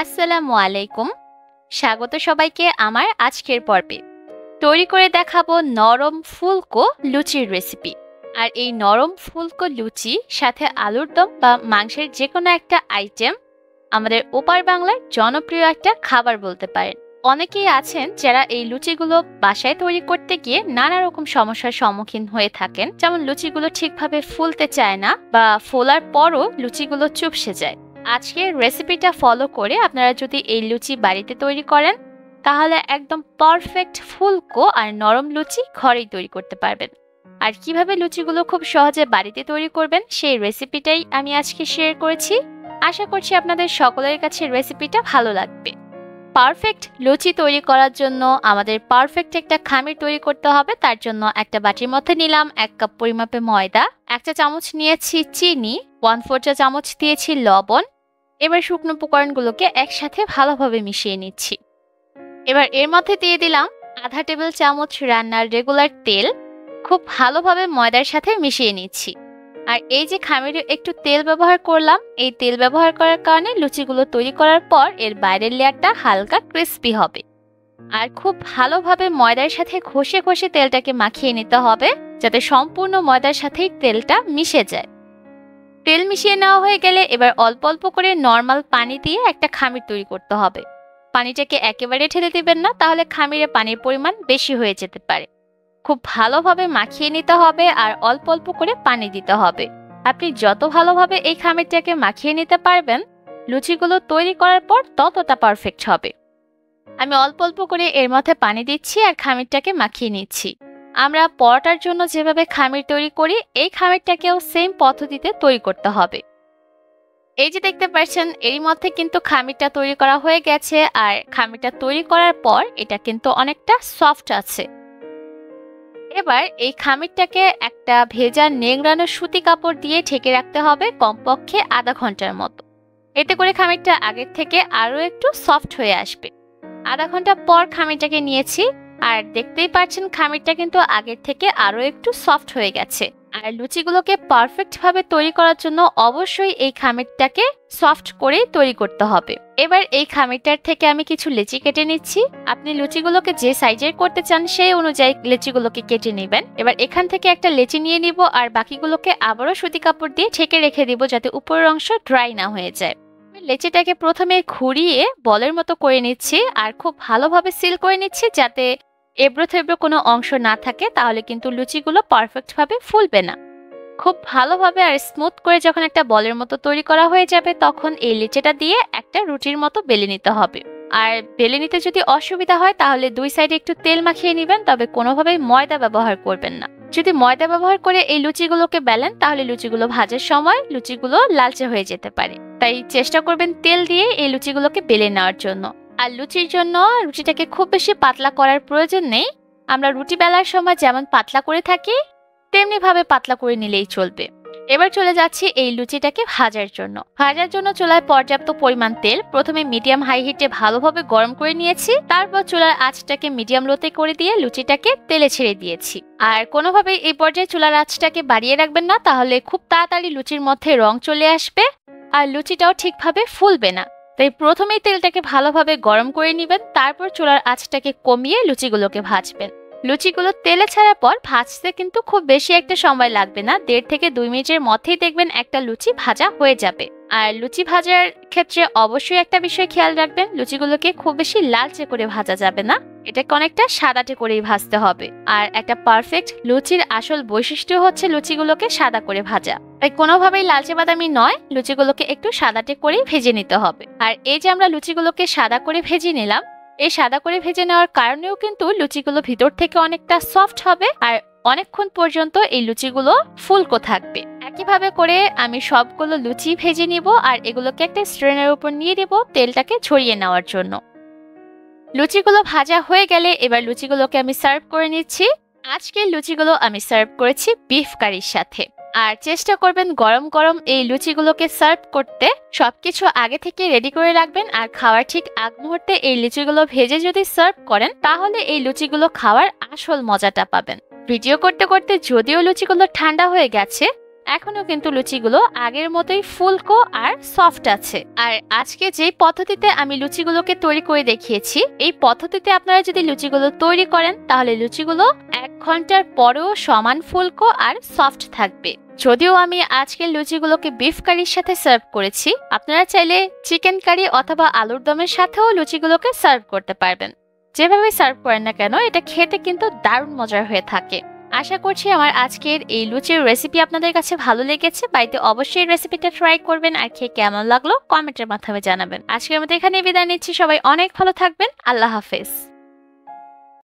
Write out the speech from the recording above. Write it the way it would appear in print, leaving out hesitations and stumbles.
আসসালামু আলাইকুম। স্বাগত সবাইকে আমার আজকের পর্বে। তৈরি করে দেখাবো নরম ফুলকো লুচির রেসিপি। আর এই নরম ফুলকো লুচি সাথে আলুর দম বা মাংসের যে কোনো একটা আইটেম আমাদের ওপার বাংলার জনপ্রিয় একটা খাবার বলতে পারেন। অনেকেই আছেন যারা এই লুচিগুলো বাসায় তৈরি করতে গিয়ে নানা রকম সমস্যার সম্মুখীন হয়ে থাকেন, যেমন লুচিগুলো ঠিকভাবে ফুলতে চায় না বা ফোলার পরও লুচিগুলো চুপসে যায়। আজকের রেসিপিটা ফলো করে আপনারা যদি এই লুচি বাড়িতে তৈরি করেন তাহলে একদম পারফেক্ট ফুলকো আর নরম লুচি ঘরেই তৈরি করতে পারবেন। আর কিভাবে লুচিগুলো খুব সহজে বাড়িতে তৈরি করবেন সেই রেসিপিটাই আমি আজকে শেয়ার করেছি। আশা করছি আপনাদের সকলের কাছে রেসিপিটা ভালো লাগবে। পারফেক্ট লুচি তৈরি করার জন্য আমাদের পারফেক্ট একটা খামির তৈরি করতে হবে। তার জন্য একটা বাটির মধ্যে নিলাম 1 কাপ পরিমাপে ময়দা, 1 চা চামচ নিয়েছি চিনি, 1/4 চা চামচ দিয়েছি লবণ। এবার শুকনো উপকরণগুলোকে একসাথে ভালোভাবে মিশিয়ে নিচ্ছি। এবার এর মধ্যে দিয়ে দিলাম আধা টেবিল চামচ রান্নার রেগুলার তেল। খুব ভালোভাবে ময়দার সাথে মিশিয়ে নিচ্ছি। আর এই যে খামিরে একটু তেল ব্যবহার করলাম, এই তেল ব্যবহার করার কারণে লুচিগুলো তৈরি করার পর এর বাইরের লেয়ারটা হালকা ক্রিস্পি হবে। আর খুব ভালোভাবে ময়দার সাথে ঘষে ঘষে তেলটাকে মাখিয়ে নিতে হবে যাতে সম্পূর্ণ ময়দার সাথেই তেলটা মিশে যায়। তেল মিশিয়ে নেওয়া হয়ে গেলে এবার অল্প অল্প করে নর্মাল পানি দিয়ে একটা খামির তৈরি করতে হবে। পানিটাকে একেবারে ঢেলে দিবেন না, তাহলে খামিরে পানির পরিমাণ বেশি হয়ে যেতে পারে। খুব ভালোভাবে মাখিয়ে নিতে হবে আর অল্প অল্প করে পানি দিতে হবে। আপনি যত ভালোভাবে এই খামিরটাকে মাখিয়ে নিতে পারবেন লুচিগুলো তৈরি করার পর ততটা পারফেক্ট হবে। আমি অল্প অল্প করে এর মধ্যে পানি দিচ্ছি আর খামিরটাকে মাখিয়ে নিচ্ছি। আমরা পরোটার জন্য যেভাবে খামির তৈরি করি এই খামিরটাকেও সেম পদ্ধতিতে তৈরি করতে হবে। এই যে দেখতে পাচ্ছেন এরই মধ্যে কিন্তু খামিরটা তৈরি করা হয়ে গেছে। আর খামিরটা তৈরি করার পর এটা কিন্তু অনেকটা সফট আছে। এবার এই খামিরটাকে একটা ভেজা নেংড়ানো সুতি কাপড় দিয়ে ঢেকে রাখতে হবে কমপক্ষে আধা ঘন্টার মতো। এতে করে খামিরটা আগের থেকে আরো একটু সফট হয়ে আসবে। আধা ঘন্টা পর খামিরটাকে নিয়েছি আর দেখতেই পাচ্ছেন খামিরটা কিন্তু আগের থেকে আরো একটু সফট হয়ে গেছে। আর লুচিগুলোকে পারফেক্ট ভাবে তৈরি করার জন্য অবশ্যই এই খামিরটাকে সফট করেই তৈরি করতে হবে। এবার এই খামিরটার থেকে আমি কিছু লেচি কেটে নিচ্ছি। আপনি লুচিগুলোকে যে সাইজের করতে চান সেই অনুযায়ী লেচিগুলোকে কেটে নেবেন। এবার এখান থেকে একটা লেচি নিয়ে নিব আর বাকিগুলোকে আবারও সুতি কাপড় দিয়ে ঢেকে রেখে দিব যাতে উপরের অংশ ড্রাই না হয়ে যায়। লেচিটাকে প্রথমে ঘুরিয়ে বলের মতো করে নিচ্ছি আর খুব ভালোভাবে সিল করে নিচ্ছি যাতে এবড়ো থেবড়ো কোনো অংশ না থাকে, তাহলে কিন্তু লুচিগুলো পারফেক্ট ভাবে ফুলবে না। খুব ভালোভাবে আর স্মুথ করে যখন একটা বলের মতো তৈরি করা হয়ে যাবে তখন এই লেচিটা দিয়ে একটা রুটির মতো বেলে নিতে হবে। আর বেলে নিতে যদি অসুবিধা হয় তাহলে দুই সাইডে একটু তেল মাখিয়ে নেবেন, তবে কোনোভাবেই ময়দা ব্যবহার করবেন না। যদি ময়দা ব্যবহার করে এই লুচিগুলোকে বেলেন তাহলে লুচিগুলো ভাজার সময় লুচিগুলো লালচে হয়ে যেতে পারে। তাই চেষ্টা করবেন তেল দিয়ে এই লুচিগুলোকে বেলে নেওয়ার জন্য। আর লুচির জন্য রুটিটাকে খুব বেশি পাতলা করার প্রয়োজন নেই। আমরা রুটি বেলার সময় যেমন পাতলা করে থাকি তেমনি ভাবে পাতলা করে নিলেই চলবে। এবার চলে যাচ্ছি এই লুচিটাকে ভাজার জন্য। ভাজার জন্য চুলায় পর্যাপ্ত পরিমাণ তেল প্রথমে মিডিয়াম হাই হিটে ভালোভাবে গরম করে নিয়েছি। তারপর চুলার আঁচটাকে মিডিয়াম লোতে করে দিয়ে লুচিটাকে তেলে ছেড়ে দিয়েছি। আর কোনোভাবেই এই পর্যায়ে চুলার আঁচটাকে বাড়িয়ে রাখবেন না, তাহলে খুব তাড়াতাড়ি লুচির মধ্যে রং চলে আসবে আর লুচিটাও ঠিকভাবে ফুলবে না। তাই প্রথমেই তেলটাকে ভালোভাবে গরম করে নেবেন, তারপর চুলার আঁচটাকে কমিয়ে লুচিগুলোকে ভাজবেন। লুচিগুলো তেলে ছাড়ার পর ভাজতে কিন্তু খুব বেশি একটা সময় লাগবে না, 1.5 থেকে 2 মিনিটের মধ্যেই দেখবেন একটা লুচি ভাজা হয়ে যাবে। আর লুচি ভাজার ক্ষেত্রে অবশ্যই একটা বিষয় খেয়াল রাখবেন, লুচিগুলোকে খুব বেশি লালচে করে ভাজা যাবে না, এটাকে অনেকটা সাদাটে করেই ভাজতে হবে। আর একটা পারফেক্ট লুচির আসল বৈশিষ্ট্য হচ্ছে লুচিগুলোকে সাদা করে ভাজা। তাই কোনোভাবেই লালচে বাদামি নয়, লুচিগুলোকে একটু সাদাটে করেই ভেজে নিতে হবে। আর এই যে আমরা লুচিগুলোকে সাদা করে ভেজে নিলাম, এই সাদা করে ভেজে নেওয়ার কারণেও কিন্তু লুচিগুলো ভিতর থেকে অনেকটা সফট হবে আর অনেকক্ষণ পর্যন্ত এই লুচিগুলো ফুলকো থাকবে। একইভাবে করে আমি সবগুলো লুচি ভেজে নিব আর এগুলোকে একটা স্ট্রেনের উপর নিয়ে দেব তেলটাকে ছড়িয়ে নেওয়ার জন্য। লুচিগুলো ভাজা হয়ে গেলে এবার লুচিগুলোকে আমি সার্ভ করে নিচ্ছি। আজকের লুচিগুলো আমি সার্ভ করেছি বিফ কারির সাথে। আর চেষ্টা করবেন গরম গরম এই লুচিগুলোকে সার্ভ করতে। সবকিছু আগে থেকে রেডি করে রাখবেন আর খাওয়ার ঠিক আগ মুহূর্তে এই লুচিগুলো ভেজে যদি সার্ভ করেন তাহলে এই লুচিগুলো খাওয়ার আসল মজাটা পাবেন। ভিডিও করতে করতে যদিও লুচিগুলো ঠান্ডা হয়ে গেছে এখনো কিন্তু লুচিগুলো আগের মতোই ফুলকো আর সফট আছে। আর আজকে যে পদ্ধতিতে আমি লুচিগুলোকে তৈরি করে দেখিয়েছি, এই পদ্ধতিতে আপনারা যদি লুচিগুলো তৈরি করেন তাহলে লুচিগুলো 1 ঘন্টার পরেও সমান ফুলকো আর সফট থাকবে। যদিও আমি আজকের লুচিগুলোকে বিফ কারির সাথে সার্ভ করেছি, আপনারা চাইলে চিকেন কারি অথবা আলুর দমের সাথেও লুচিগুলোকে সার্ভ করতে পারবেন। যেভাবে সার্ভ করেন না কেন, এটা খেতে কিন্তু দারুণ মজার হয়ে থাকে। আশা করছি আমার আজকের এই লুচির রেসিপি আপনাদের কাছে ভালো লেগেছে। বাড়িতে অবশ্যই রেসিপিটা ট্রাই করবেন, আর খেয়ে কেমন লাগলো কমেন্টের মাধ্যমে জানাবেন। আজকের মতো এখানে বিদায় নিচ্ছি। সবাই অনেক ভালো থাকবেন। আল্লাহ হাফেজ।